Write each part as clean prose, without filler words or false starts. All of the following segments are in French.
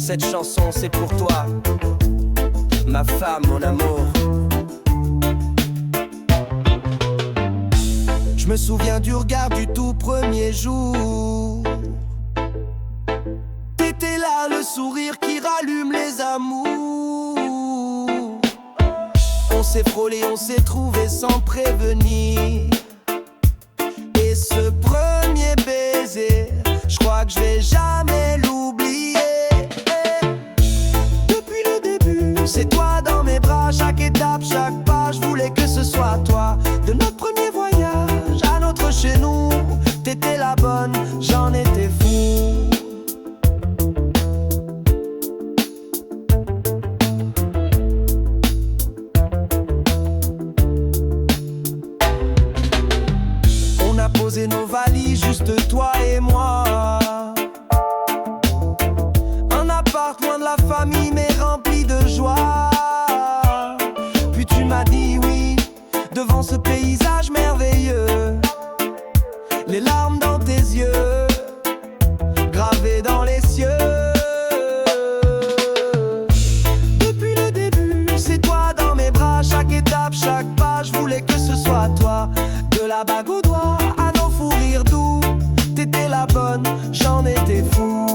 Cette chanson c'est pour toi, ma femme, mon amour. Je me souviens du regard du tout premier jour. T'étais là, le sourire qui rallume les amours. On s'est frôlé, on s'est trouvé sans prévenir. Et ce premier baiser, je crois que je vais jamais l'oublier. Depuis le début, c'est toi dans mes bras. Chaque étape, chaque pas, je voulais que ce soit toi. De notre premier voyage à notre chez nous, t'étais la bonne, j'en étais fou. On a posé nos valises, juste toi et moi. Un appart loin de la famille mais rempli de joie. Puis tu m'as dit oui, devant ce paysage merveilleux. Les larmes dans tes yeux, gravées dans les cieux. Depuis le début, c'est toi dans mes bras. Chaque étape, chaque pas, je voulais que ce soit toi. De la bague au doigt à nos fous rires doux, t'étais la bonne, j'en étais fou.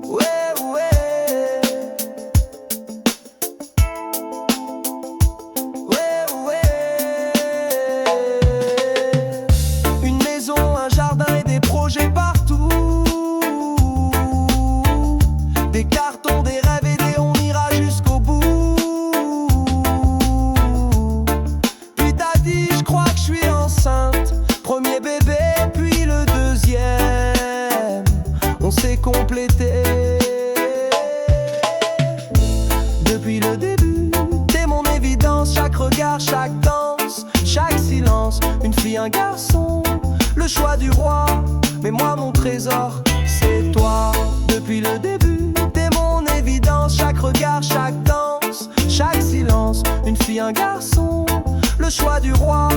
Ouais, ouais. Ouais, ouais. Une maison, un jardin et des projets partout. Des cartons, des rêves et des on ira jusqu'au bout. Puis t'as dit je crois que je suis enceinte. Premier bébé puis le deuxième, on s'est complété. Depuis le début, t'es mon évidence. Chaque regard, chaque danse, chaque silence. Une fille, un garçon, le choix du roi. Mais moi mon trésor, c'est toi. Depuis le début, t'es mon évidence. Chaque regard, chaque danse, chaque silence. Une fille, un garçon, le choix du roi.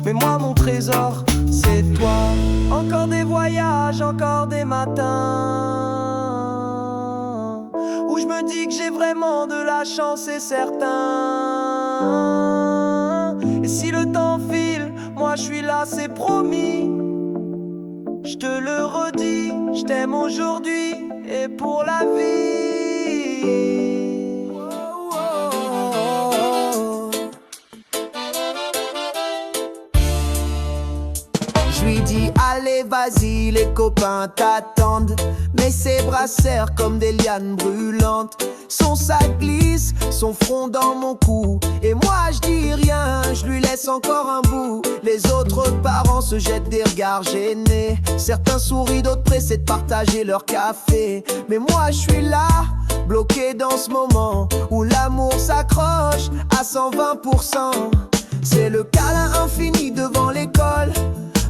Mais moi mon trésor, c'est toi. Encore des voyages, encore des matins où je me dis que j'ai vraiment de la chance, c'est certain. Et si le temps file, moi je suis là, c'est promis. Je te le redis, je t'aime aujourd'hui et pour la vie. Je lui dis allez vas-y, les copains t'attendent. Mais ses bras serrent comme des lianes brûlantes. Son sac glisse, son front dans mon cou. Et moi je dis rien, je lui laisse encore un bout. Les autres parents se jettent des regards gênés. Certains sourient, d'autres pressés de partager leur café. Mais moi je suis là, bloqué dans ce moment où l'amour s'accroche à 120%. C'est le câlin infini devant l'école.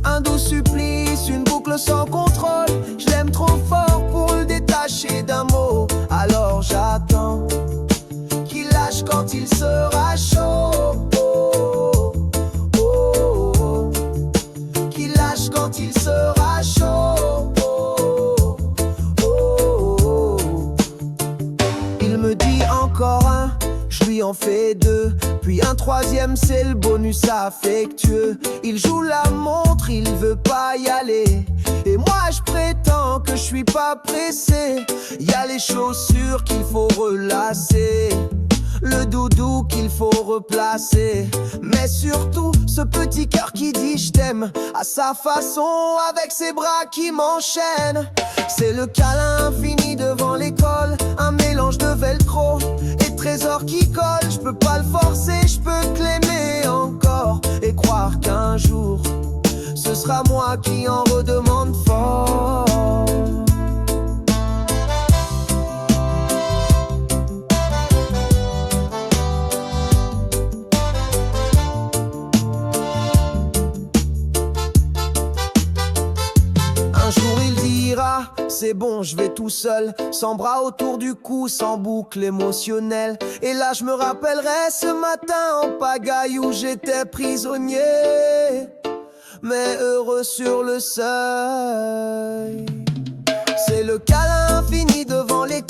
Un doux supplice, une boucle sans contrôle. Je l'aime trop fort pour le détacher d'un mot. Alors j'attends qu'il lâche quand il sera chaud. Oh, oh, oh. Qu'il lâche quand il sera chaud. Oh, oh, oh. Il me dit encore un, je lui en fais deux. Puis un troisième, c'est le bonus affectueux. Il joue la montre, il veut pas y aller. Et moi je prétends que je suis pas pressé. Y a les chaussures qu'il faut relasser, le doudou qu'il faut replacer. Mais surtout ce petit cœur qui dit je t'aime à sa façon, avec ses bras qui m'enchaînent. C'est le câlin infini devant l'école, un mélange de velcro et de trésors qui collent. Je peux pas le forcer, je peux que l'aimer encore et croire qu'un jour ce sera moi qui en redemande fort. Un jour il dira c'est bon, je vais tout seul, sans bras autour du cou, sans boucle émotionnelle. Et là je me rappellerai ce matin en pagaille où j'étais prisonnier, mais heureux sur le seuil. C'est le câlin infini devant l'école,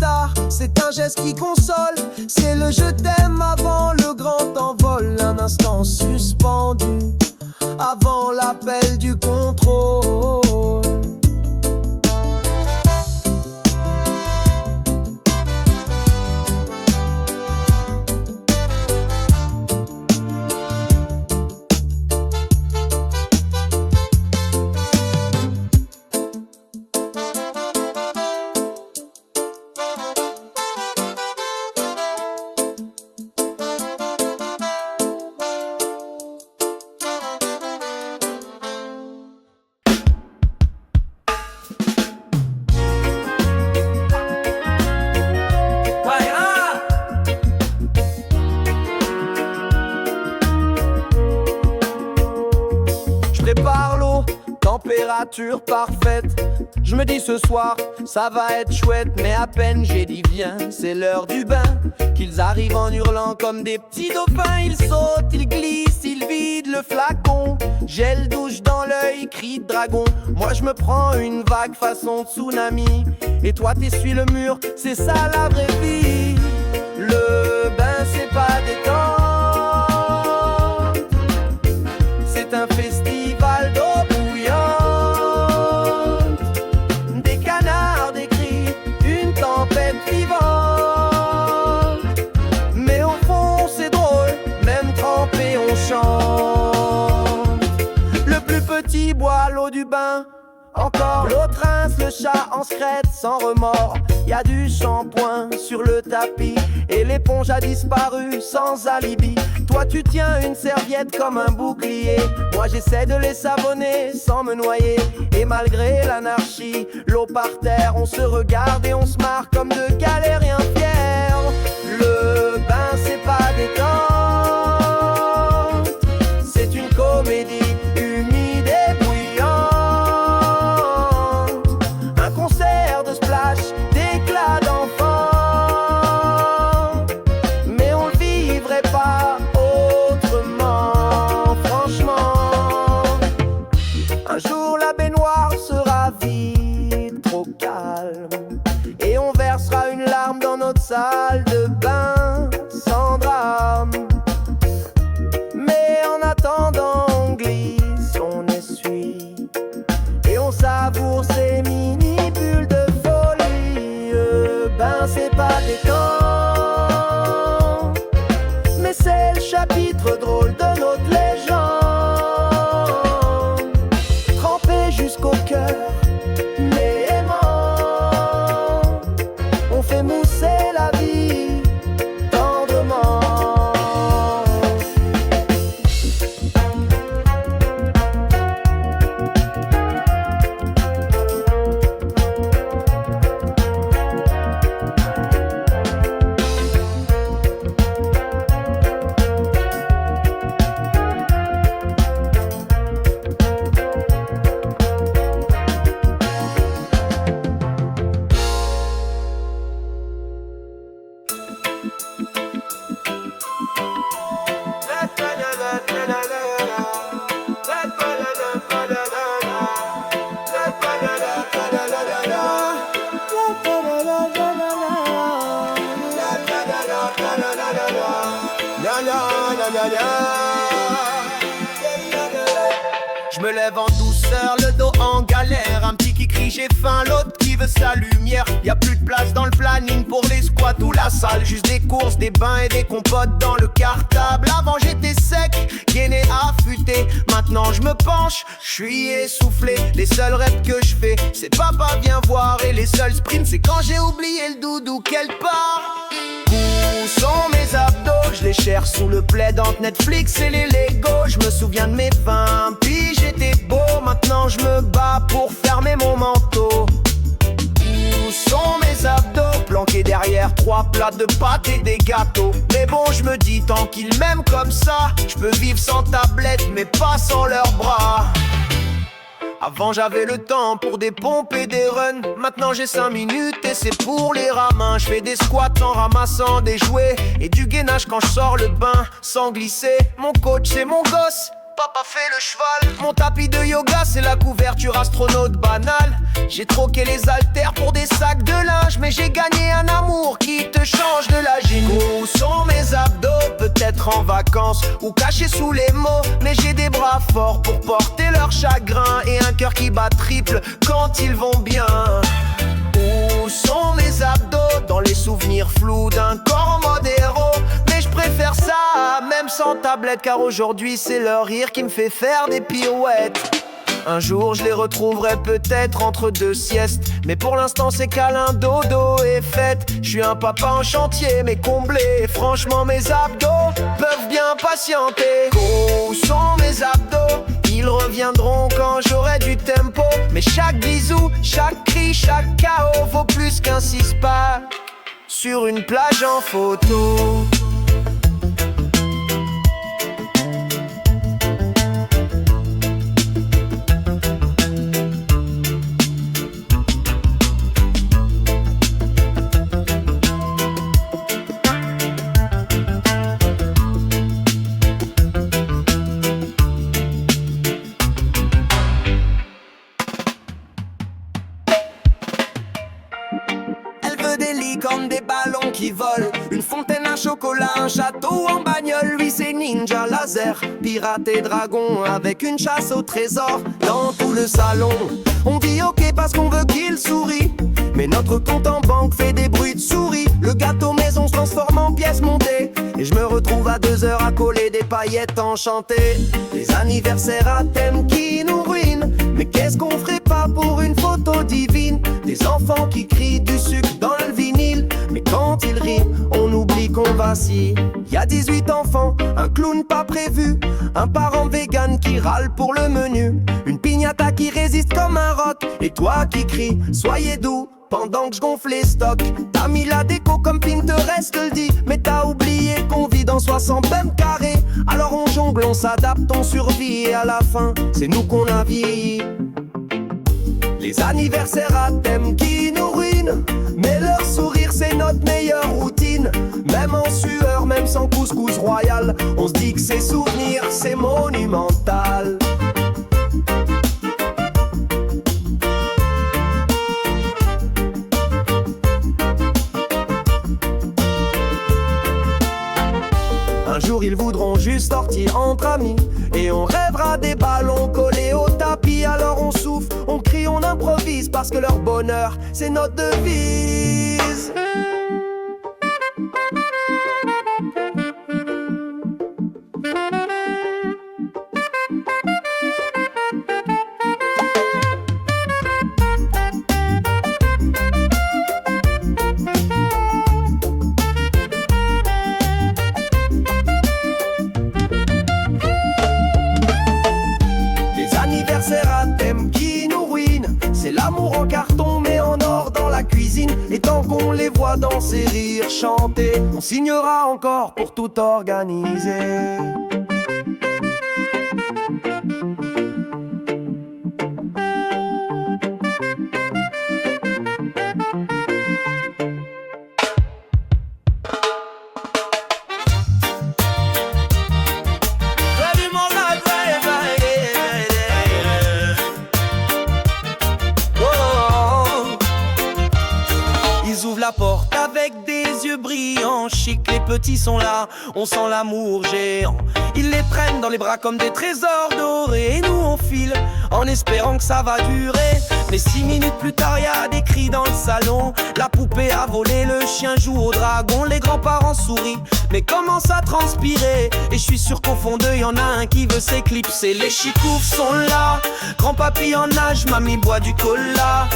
tard, c'est un geste qui console. C'est le je t'aime avant le grand envol. Un instant suspendu avant l'appel du contrôle. Prépare l'eau, température parfaite. Je me dis ce soir, ça va être chouette. Mais à peine j'ai dit viens, c'est l'heure du bain, qu'ils arrivent en hurlant comme des petits dauphins. Ils sautent, ils glissent, ils vident le flacon. Gel douche dans l'œil, cri de dragon. Moi je me prends une vague façon tsunami. Et toi t'essuies le mur, c'est ça la vraie vie. Le bain c'est pas détente, c'est un festival d'eau bouillante. Des canards, des cris, une tempête vivante. Mais au fond c'est drôle, même trempé on chante. Le plus petit boit l'eau du bain, encore l'autre rince le chat en secrète sans remords. Y a du shampoing sur le tapis et l'éponge a disparu sans alibi. Toi tu tiens une serviette comme un bouclier, moi j'essaie de les savonner sans me noyer. Et malgré l'anarchie, l'eau par terre, on se regarde et on se marre comme deux galériens fiers. Le bain c'est pas détente, c'est une comédie humide et bouillante. Un concert de splash, d'éclats d'enfants. Mais on le vivrait pas autrement, franchement. Un jour la baignoire sera vide, trop calme, et on versera une larme dans notre salle de bain sans drame. Mais en attendant on glisse, on essuie et on savoure ces mini bulles de folie. Ben c'est pas détend, mais c'est le chapitre drôle de notre légende. Trempé jusqu'au cœur, mais aimant, on fait mousser la vie tendrement. Je me lève en douceur, le dos en galère. Un petit qui crie j'ai faim, l'autre qui veut sa lumière. Y a plus de place dans le planning pour les squats ou la salle. Juste des courses, des bains et des compotes dans le cartable. Avant j'étais sec, gainé, affûté. Maintenant je me penche, je suis essoufflé. Les seuls rêves que je fais, c'est papa viens voir. Et les seuls sprints, c'est quand j'ai oublié le doudou quelque part. Où sont mes abdos? Je les cherche sous le plaid entre Netflix et les Lego. Je me souviens de mes 20 puis j'étais beau. Maintenant je me bats pour fermer mon manteau. Où sont mes abdos? Planqués derrière 3 plats de pâtes et des gâteaux. Mais bon je me dis tant qu'ils m'aiment comme ça, je peux vivre sans tablette mais pas sans leurs bras. Avant j'avais le temps pour des pompes et des runs. Maintenant j'ai 5 minutes et c'est pour les ramins. Je fais des squats en ramassant des jouets et du gainage quand je sors le bain sans glisser. Mon coach c'est mon gosse, papa fait le cheval. Mon tapis de yoga, c'est la couverture astronaute banale. J'ai troqué les haltères pour des sacs de linge, mais j'ai gagné un amour qui te change de la gym. Où sont mes abdos? Peut-être en vacances ou cachés sous les mots, mais j'ai des bras forts pour porter leur chagrin et un cœur qui bat triple quand ils vont bien. Où sont mes abdos? Dans les souvenirs flous d'un corps en mode héros. Mais je préfère ça, même sans tablette, car aujourd'hui c'est leur rire qui me fait faire des pirouettes. Un jour je les retrouverai peut-être entre deux siestes, mais pour l'instant c'est câlin, dodo et fête. Je suis un papa en chantier mais comblé, franchement mes abdos peuvent bien patienter. Où sont mes abdos? Ils reviendront quand j'aurai du tempo. Mais chaque bisou, chaque cri, chaque chaos vaut plus qu'un six-pack sur une plage en photo. Des licornes, des ballons qui volent, une fontaine à chocolat, un château en bagnole. Lui c'est ninja, laser, pirate et dragon, avec une chasse au trésor dans tout le salon. On dit ok parce qu'on veut qu'il sourie, mais notre compte en banque fait des bruits de souris. Le gâteau maison se transforme en pièces montées, et je me retrouve à 2 heures à coller des paillettes enchantées. Les anniversaires à thème qui nous ruinent, mais qu'est-ce qu'on ferait pas pour une photo divine? Des enfants qui crient du sucre dans le vinyle, mais quand ils rient, on oublie qu'on vacille. Y a 18 enfants, un clown pas prévu, un parent vegan qui râle pour le menu, une piñata qui résiste comme un roc, et toi qui cries soyez doux pendant que je gonfle les stocks. T'as mis la déco comme Pinterest le dit, mais t'as oublié qu'on vit dans 60 mètres carrés. Alors on jongle, on s'adapte, on survit, et à la fin, c'est nous qu'on a vieilli. Les anniversaires à thème qui nous ruinent, mais leur sourire c'est notre meilleure routine. Même en sueur, même sans couscous royal, on se dit que ces souvenirs c'est monumental. Un jour ils voudront juste sortir entre amis, et on rêvera des ballons collés au tapis. Alors on souffle, on crie, on improvise, parce que leur bonheur c'est notre devise. C'est l'amour en carton mais en or dans la cuisine. Et tant qu'on les voit danser, rire, chanter, on signera encore pour tout organiser. La porte avec des yeux brillants, chic, les petits sont là, on sent l'amour géant. Ils les prennent dans les bras comme des trésors dorés, et nous on file en espérant que ça va durer. Mais 6 minutes plus tard y'a des cris dans le salon, la poupée a volé, le chien joue au dragon. Les grands-parents sourient mais commencent à transpirer, et je suis sûr qu'au fond d'eux y'en a un qui veut s'éclipser. Les chicoufs sont là, grand-papy en nage, mamie boit du cola.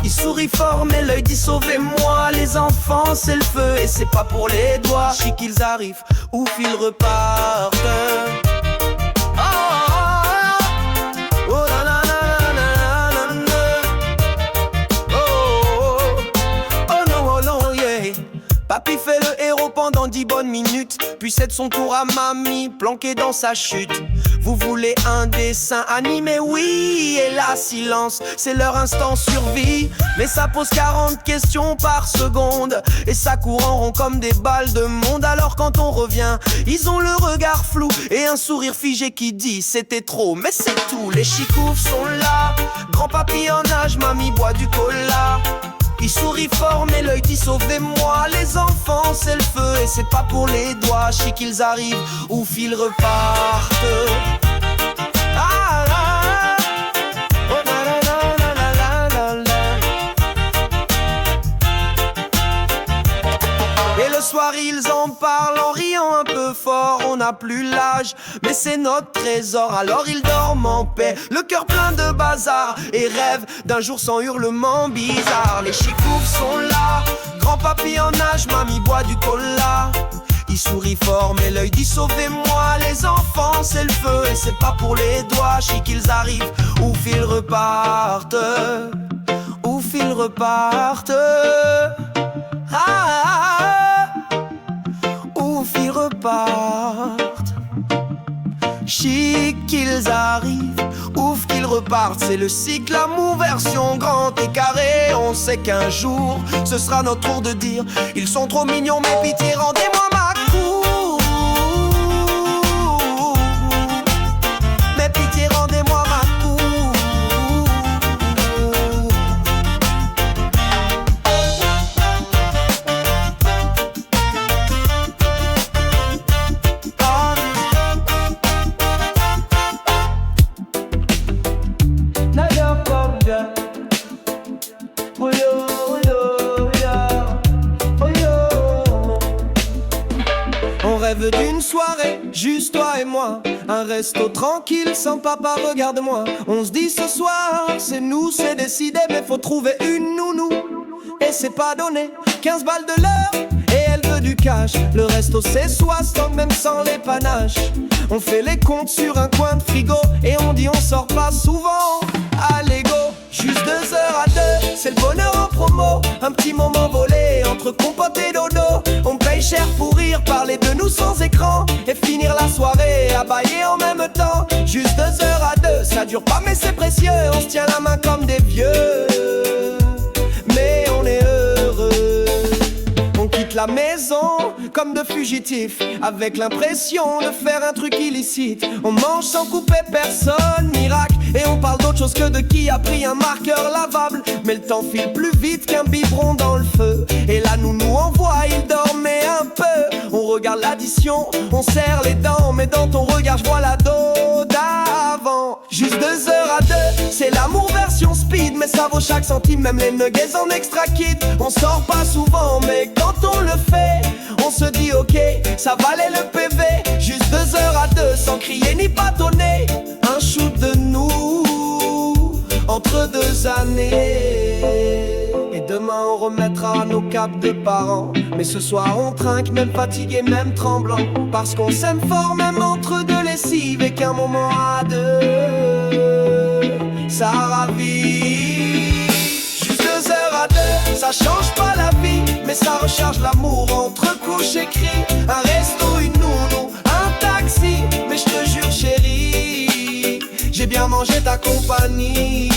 Il sourit fort mais l'œil dit sauvez-moi. Les enfants c'est le feu et c'est pas pour les doigts. Chic qu'ils arrivent, ouf ils repartent. Oh, oh, oh, na, na, na, na, na, na. Oh, oh, oh, non, oh non, yeah. Papy fait le héros pendant 10 10 bonnes minutes. Puis c'est de son tour à mamie, planquée dans sa chute. Vous voulez un dessin animé, oui, et là silence, c'est leur instant survie. Mais ça pose 40 questions par seconde, et ça court en rond comme des balles de monde. Alors quand on revient, ils ont le regard flou et un sourire figé qui dit c'était trop. Mais c'est tout, les chicoufs sont là. Grand papy en nage, mamie boit du cola. Il sourit fort mais l'œil dit sauvez-moi. Les enfants c'est le feu et c'est pas pour les doigts. Chic qu'ils arrivent, ouf ils repartent. Ah, ah, oh, la, la, la, la, la, la, la. Et le soir ils en parlent en riant un peu fort. On n'a plus l'âge mais c'est notre trésor. Alors ils dorment en paix, le cœur plein de bazar, et rêvent d'un jour sans hurlement bizarre. Les chicoufs sont là, grand papy en nage, mamie boit du cola. Il sourit fort mais l'œil dit sauvez-moi. Les enfants c'est le feu et c'est pas pour les doigts. Chic qu'ils arrivent, ouf ils repartent. Ouf ils repartent. Ah, ah, ah. Ouf ils repartent. Chic qu'ils arrivent, ouf qu'ils repartent. C'est le cycle amour version grand et carré. On sait qu'un jour ce sera notre tour de dire ils sont trop mignons mais pitié rendez-moi ma cour. Mais pitié rendez-moi ma cour. On rêve d'une soirée, juste toi et moi. Un resto tranquille, sans papa, regarde-moi. On se dit ce soir, c'est nous, c'est décidé. Mais faut trouver une nounou, et c'est pas donné. 15 balles de l'heure, et elle veut du cash. Le resto c'est 60, même sans les panaches. On fait les comptes sur un coin de frigo, et on dit on sort pas souvent. Allez go, juste 2 heures à 2, c'est le bonheur en promo. Un petit moment volé entre compote et dodo. On paye cher pour rire, parler de nous sans écran, et finir la soirée à bailler en même temps. Juste 2 heures à 2, ça dure pas mais c'est précieux. On se tient la main comme des vieux, mais on est heureux. On quitte la maison comme de fugitifs, avec l'impression de faire un truc illicite. On mange sans couper personne, miracle. Et on parle d'autre chose que de qui a pris un marqueur lavable. Mais le temps file plus vite qu'un biberon dans le feu. Et là nous envoie, il dormait un peu. On regarde l'addition, on serre les dents. Mais dans ton regard je vois la dos d'avant. Juste 2 heures à 2, c'est l'amour version speed. Mais ça vaut chaque centime, même les nuggets en extra kit. On sort pas souvent mais quand on le fait, on se dit ok, ça valait le PV. Juste 2 heures à 2, sans crier ni bâtonner. Un shoot de nous, entre 2 années. Et demain on remettra nos capes de parents. Mais ce soir on trinque, même fatigué, même tremblant. Parce qu'on s'aime fort, même entre 2 lessives. Et qu'un moment à 2, ça ravit. Juste 2 heures à 2, ça change pas la vie, mais ça recharge l'amour entre couches et cris. Un resto, une nounou, un taxi. Mais je te jure chérie, j'ai bien mangé ta compagnie.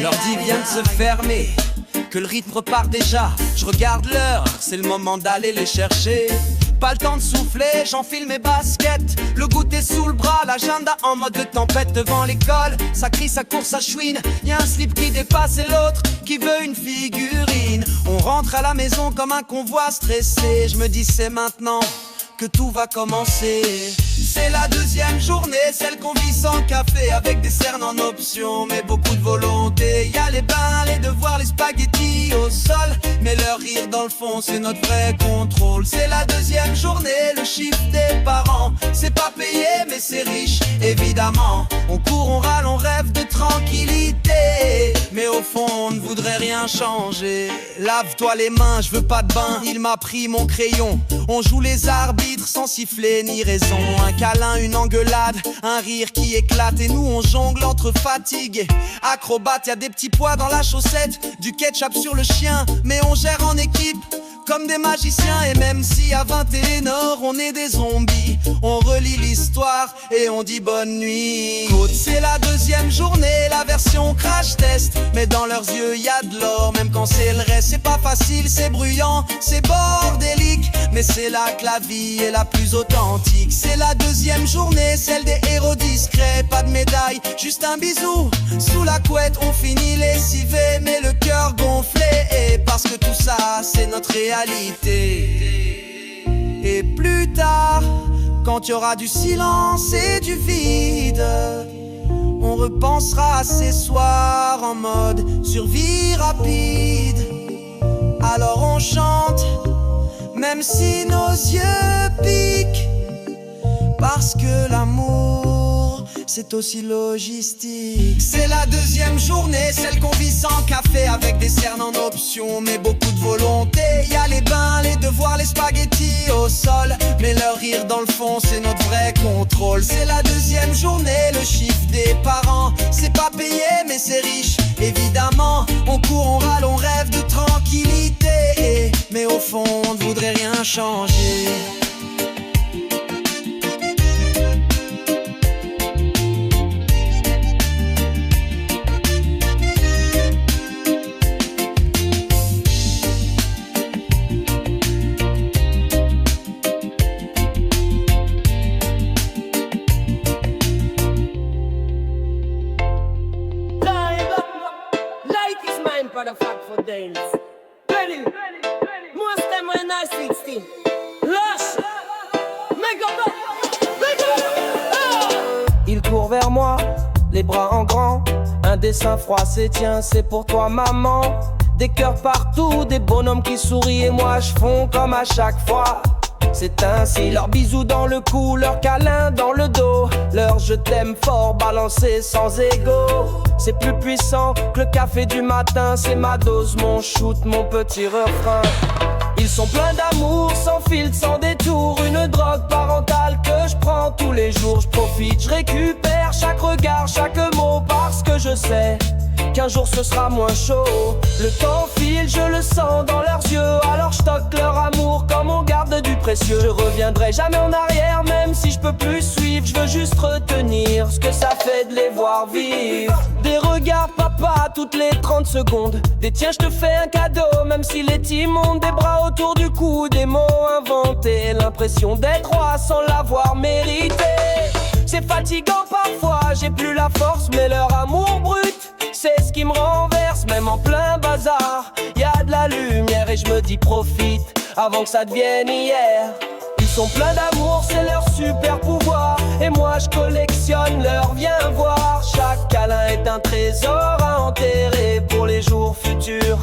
L'ordi vient de se fermer, que le rythme repart déjà. Je regarde l'heure, c'est le moment d'aller les chercher. Pas le temps de souffler, j'enfile mes baskets. Le goûter sous le bras, l'agenda en mode de tempête devant l'école. Ça crie, ça court, ça chouine. Y'a un slip qui dépasse et l'autre qui veut une figurine. On rentre à la maison comme un convoi stressé. Je me dis c'est maintenant que tout va commencer. C'est la 2e journée, celle qu'on vit sans café, avec des cernes en option, mais beaucoup de volonté. Y'a les bains, les devoirs, les spaghettis au sol, mais leur rire dans le fond c'est notre vrai contrôle. C'est la deuxième journée, le chiffre des parents, c'est pas payé mais c'est riche évidemment. On court, on râle, on rêve de tranquillité, mais au fond on ne voudrait rien changer. Lave-toi les mains, je veux pas de bain, il m'a pris mon crayon. On joue les arbitres sans siffler ni raison. Un câlin, une engueulade, un rire qui éclate. Et nous on jongle entre fatigue et acrobate. Y'a des petits pois dans la chaussette, du ketchup sur le chien, mais on gère en équipe comme des magiciens. Et même si à 21h on est des zombies, on relit l'histoire et on dit bonne nuit. Côte, c'est la deuxième journée, la version crash test, mais dans leurs yeux y a de l'or, même quand c'est le reste. C'est pas facile, c'est bruyant, c'est bordélique, mais c'est là que la vie est la plus authentique. C'est la deuxième journée, celle des héros discrets. Pas de médaille, juste un bisou sous la couette. On finit lessivé mais le cœur gonflé, et parce que tout ça c'est notre réalité. Et plus tard, quand il y aura du silence et du vide, on repensera à ces soirs en mode survie rapide. Alors on chante, même si nos yeux piquent, parce que l'amour c'est aussi logistique. C'est la deuxième journée, celle qu'on vit sans café, avec des cernes en option mais beaucoup de volonté. Y'a les bains, les devoirs, les spaghettis au sol, mais leur rire dans le fond c'est notre vrai contrôle. C'est la deuxième journée, le chiffre des parents, c'est pas payé mais c'est riche évidemment. On court, on râle, on rêve de tranquillité, mais au fond on ne voudrait rien changer. For the fact for dance. Ready? Most time when I 16. Lush. Make up. Il court vers moi, les bras en grand. Un dessin froissé, tiens, c'est pour toi, maman. Des cœurs partout, des bonhommes qui sourient, et moi je fonds comme à chaque fois. C'est ainsi, leurs bisous dans le cou, leurs câlins dans le dos, leur je t'aime fort balancé sans ego. C'est plus puissant que le café du matin, c'est ma dose, mon shoot, mon petit refrain. Ils sont pleins d'amour, sans filtre, sans détour, une drogue parentale que je prends tous les jours. Je profite, je récupère chaque regard, chaque mot, parce que je sais qu'un jour ce sera moins chaud. Le temps file, je le sens dans leurs yeux, alors je stocke leur amour comme on garde du précieux. Je reviendrai jamais en arrière, même si je peux plus suivre. Je veux juste retenir ce que ça fait de les voir vivre. Des regards papa toutes les 30 secondes, des tiens je te fais un cadeau, même si les teams ont des bras autour du cou, des mots inventés, l'impression d'être roi sans l'avoir mérité. C'est fatigant parfois, j'ai plus la force, mais leur amour brut, c'est ce qui me renverse, même en plein bazar. Y'a de la lumière et je me dis profite avant que ça devienne hier. Ils sont pleins d'amour, c'est leur super pouvoir, et moi je collectionne leur viens voir. Chaque câlin est un trésor à enterrer pour les jours futurs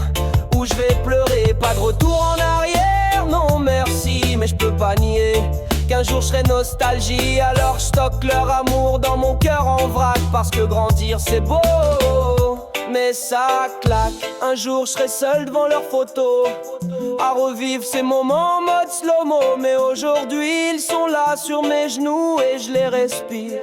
où je vais pleurer. Pas de retour en arrière, non merci, mais je peux pas nier qu'un jour je serai nostalgie. Alors je stocke leur amour dans mon cœur en vrac, parce que grandir c'est beau, mais ça claque. Un jour je serai seul devant leurs photos, à revivre ces moments en mode slow-mo. Mais aujourd'hui ils sont là sur mes genoux et je les respire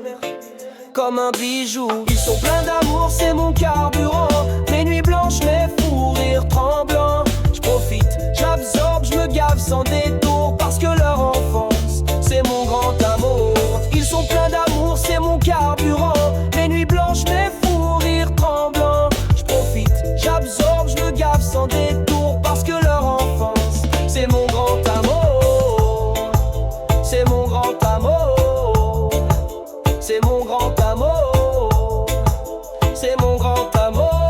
comme un bijou. Ils sont pleins d'amour, c'est mon carburant, mes nuits blanches, mes fous rires tremblants. Je profite, j'absorbe, je me gave sans détour, parce que leur enfance c'est mon grand amour. Ils sont pleins d'amour, c'est mon carburant, mes nuits blanches, mes fous rires tremblants. Je profite, j'absorbe, je me gave sans détour, parce que leur enfance c'est mon grand amour. C'est mon grand amour. C'est mon grand amour. C'est mon grand amour.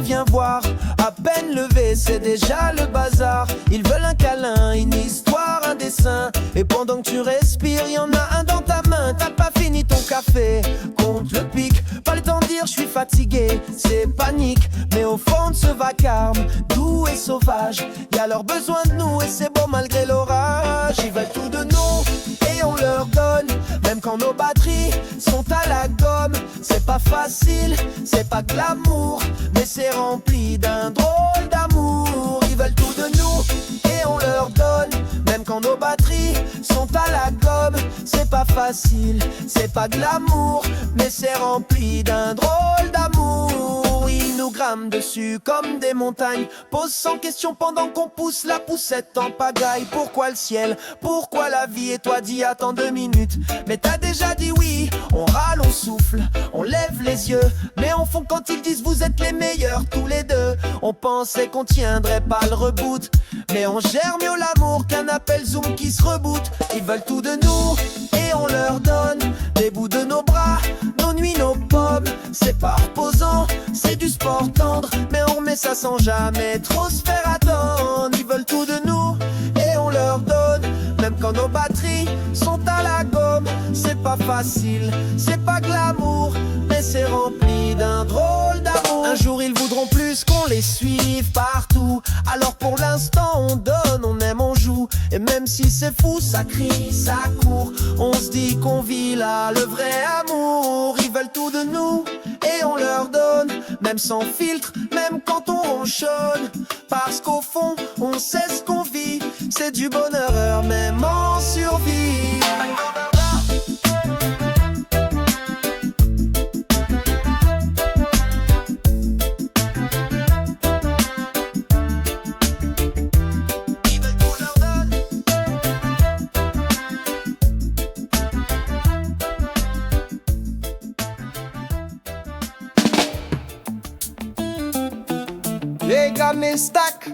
viens voir. À peine levé, c'est déjà le bazar. Ils veulent un câlin, une histoire, un dessin. Et pendant que tu respires, y en a un dans ta main. T'as pas fini ton café, compte le pic. Pas le temps de dire je suis fatigué, c'est panique. Mais au fond de ce vacarme, doux et sauvage, y a leur besoin de nous et c'est beau malgré l'orage. Ils veulent tout de nous et on leur donne. Même quand nos batteries sont à la gomme. C'est pas facile, c'est pas glamour, mais c'est rempli d'un drôle d'amour. Ils veulent tout de nous et on leur donne. Même quand nos batteries sont à la gomme. C'est pas facile, c'est pas glamour, mais c'est rempli d'un drôle d'amour. Ils nous gramment dessus comme des montagnes. Pose sans question pendant qu'on pousse la poussette en pagaille. Pourquoi le ciel, pourquoi la vie? Et toi dis attends 2 minutes. Mais t'as déjà dit oui, on râle, on souffle, on lève les yeux. Mais en fond quand ils disent vous êtes les meilleurs tous les deux. On pensait qu'on tiendrait pas le reboot, mais on gère mieux l'amour qu'un appel Zoom qui se reboot. Ils veulent tout de nous et on leur donne des bouts de nos bras, nos nuits, nos pommes. C'est pas reposant, c'est du sport tendre, mais on remet ça sans jamais trop se faire attendre. Ils veulent tout de nous et on leur donne. Même quand nos batteries sont à la gomme. C'est pas facile, c'est pas glamour, mais c'est rempli d'un drôle d'amour. Un jour ils voudront plus qu'on les suive partout. Alors pour l'instant on donne, on aime, on joue. Et même si c'est fou, ça crie, ça court, on se dit qu'on vit là le vrai amour. Ils veulent tout de nous et on leur donne. Même sans filtre, même quand on ronchonne. Parce qu'au fond, on sait ce qu'on vit. C'est du bonheur même en survie. Les gars, mes stacks.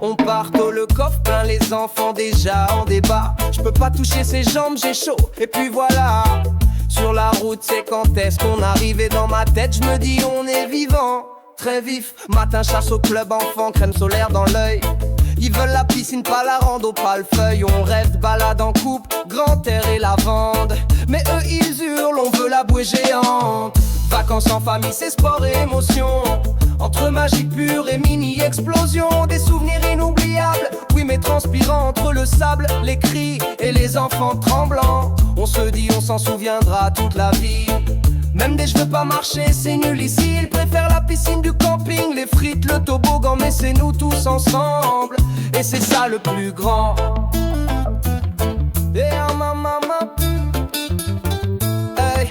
On part au le coffre plein, les enfants déjà en débat. Je peux pas toucher ses jambes, j'ai chaud. Et puis voilà, sur la route c'est quand est-ce qu'on arrive. Et dans ma tête je me dis on est vivant, très vif. Matin chasse au club enfant, crème solaire dans l'œil. Ils veulent la piscine, pas la rando, pas le feuille. On rêve de balade en couple, grand air et lavande. Mais eux ils hurlent, on veut la bouée géante. Vacances en famille, c'est sport et émotion. Entre magique pure et mini-explosion. Des souvenirs inoubliables, oui mais transpirants. Entre le sable, les cris et les enfants tremblants. On se dit on s'en souviendra toute la vie. Même des je veux pas marcher, c'est nul ici. Ils préfèrent la piscine du camping, les frites, le toboggan. Mais c'est nous tous ensemble, et c'est ça le plus grand. Et ah ma maman, hey.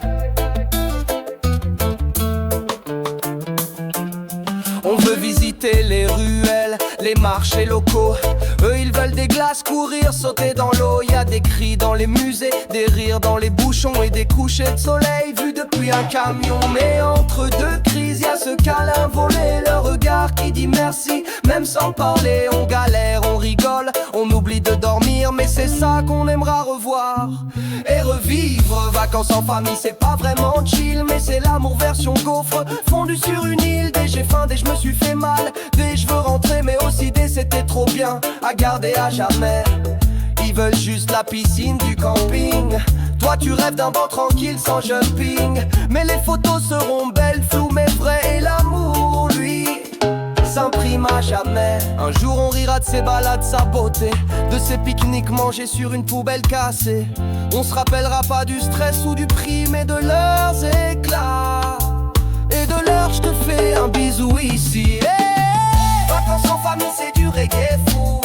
On veut visiter les ruelles, les marchés locaux. Eux ils veulent des glaces, courir, sauter dans l'eau. Y a des cris dans les musées, des rires dans les bouchons et des couchers de soleil vus depuis un camion. Mais entre deux crises, y a ce câlin volé, le regard qui dit merci. Même sans parler, on galère, on rigole, on oublie de dormir. Mais c'est ça qu'on aimera revoir et revivre. Vacances en famille, c'est pas vraiment chill, mais c'est l'amour version gaufre, fondu sur une île. Dès j'ai faim, dès je me suis fait mal, dès je veux rentrer, mais aussi dès c'était trop bien à garder à jamais. Ils veulent juste la piscine du camping. Toi tu rêves d'un banc tranquille sans jumping. Mais les photos seront belles, floues mais vraies. Et l'amour, lui, s'imprime à jamais. Un jour on rira de ses balades, sa beauté, de ses pique-niques mangés sur une poubelle cassée. On se rappellera pas du stress ou du prix, mais de leurs éclats. Et de l'heure je te fais un bisou ici. Hey, vacances en famille c'est du reggae fou.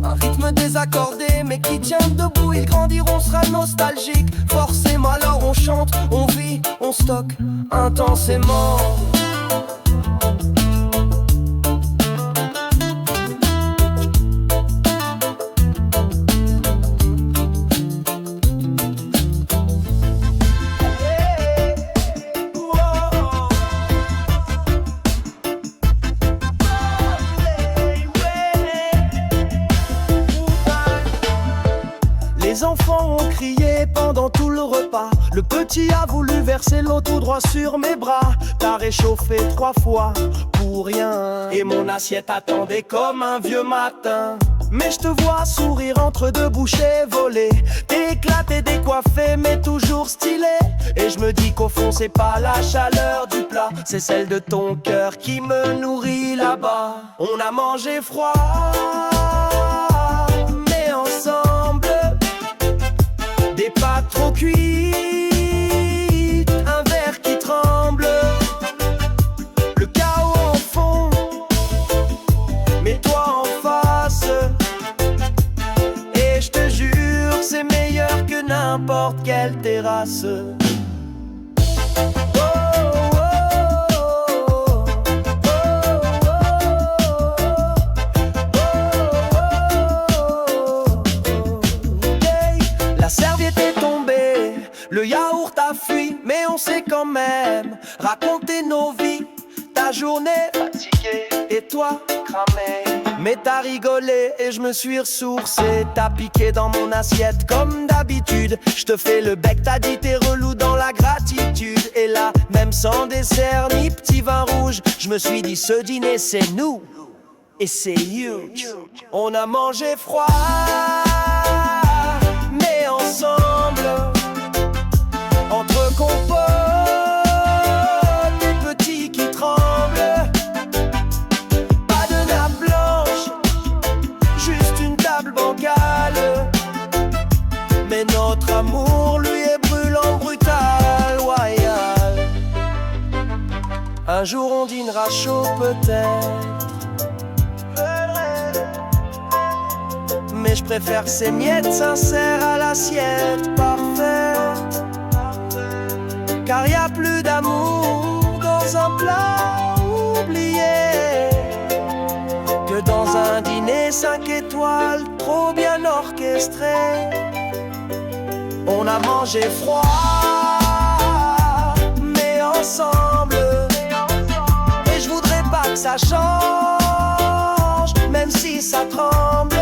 Un rythme désaccordé mais qui tient debout. Ils grandiront, on sera nostalgique. Forcément alors on chante, on vit, on stocke intensément. Les enfants ont crié pendant tout le repas. repas. Le petit a voulu verser l'eau tout droit sur mes bras. T'as réchauffé 3 fois pour rien. Et mon assiette attendait comme un vieux matin. Mais je te vois sourire entre 2 bouchées volées. T'es éclaté, décoiffé, mais toujours stylé. Et je me dis qu'au fond c'est pas la chaleur du plat, c'est celle de ton cœur qui me nourrit là-bas. On a mangé froid, mais ensemble. Des pâtes trop cuites, un verre qui tremble. Le chaos en fond, mais toi en face. Et je te jure, c'est meilleur que n'importe quelle terrasse. La serviette est tombée, le yaourt a fui, mais on sait quand même raconter nos vies. Ta journée fatiguée et toi cramé, mais t'as rigolé et je me suis ressourcé. T'as piqué dans mon assiette comme d'habitude. Je te fais le bec, t'as dit t'es relou dans la gratitude. Et là, même sans dessert ni petit vin rouge, je me suis dit ce dîner c'est nous et c'est huge. On a mangé froid, mais ensemble, entre compotes et petits qui tremblent. Pas de nappe blanche, juste une table bancale. Mais notre amour, lui, est brûlant, brutal, royal. Un jour on dînera chaud peut-être, mais je préfère ces miettes sincères à l'assiette parfaite. Car y a plus d'amour dans un plat oublié que dans un dîner 5 étoiles trop bien orchestré. On a mangé froid, mais ensemble. Et je voudrais pas que ça change, même si ça tremble.